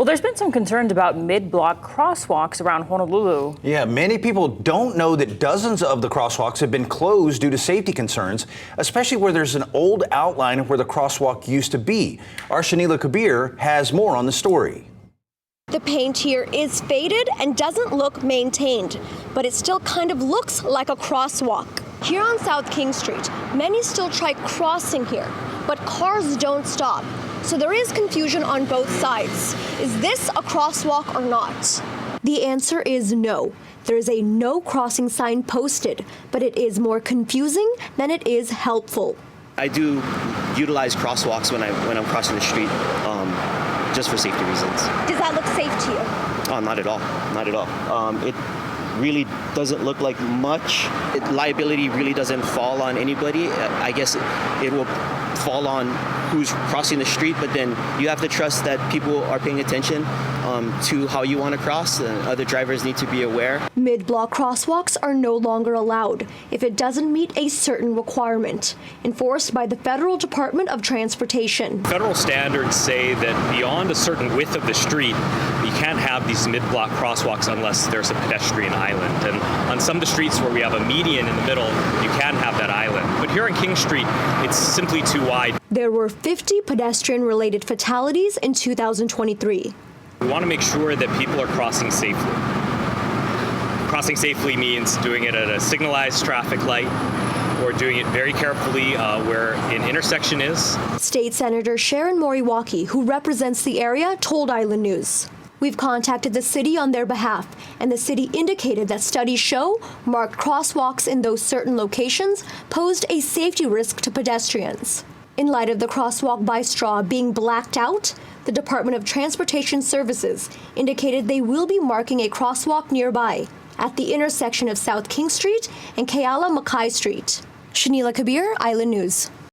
Well, there's been some concerns about mid-block crosswalks around Honolulu. Yeah, many people don't know that dozens of the crosswalks have been closed due to safety concerns, especially where there's an old outline of where the crosswalk used to be. Our Shanila Kabir has more on the story. The paint here is faded and doesn't look maintained, but it still kind of looks like a crosswalk. Here on South King Street, many still try crossing here, but cars don't stop. So there is confusion on both sides. Is this a crosswalk or not? The answer is no. There is a no crossing sign posted, but it is more confusing than it is helpful. I do utilize crosswalks when I'm crossing the street, just for safety reasons. Does that look safe to you? Oh, not at all. Not at all. It really doesn't look like much. Liability really doesn't fall on anybody. I guess it will fall on who's crossing the street, but then you have to trust that people are paying attention to how you want to cross, and other drivers need to be aware. Mid-block crosswalks are no longer allowed if it doesn't meet a certain requirement, enforced by the Federal Department of Transportation. Federal standards say that beyond a certain width of the street, you can't have these mid-block crosswalks unless there's a pedestrian island. And on some of the streets where we have a median in the middle, you can have that island. But here on King Street, it's simply too wide. There were 50 pedestrian-related fatalities in 2023. We want to make sure that people are crossing safely. Crossing safely means doing it at a signalized traffic light or doing it very carefully where an intersection is. State Senator Sharon Moriwaki, who represents the area, told Island News. We've contacted the city on their behalf, and the city indicated that studies show marked crosswalks in those certain locations posed a safety risk to pedestrians. In light of the crosswalk by Straub being blacked out, the Department of Transportation Services indicated they will be marking a crosswalk nearby at the intersection of South King Street and Keala Mackay Street. Shanila Kabir, Island News.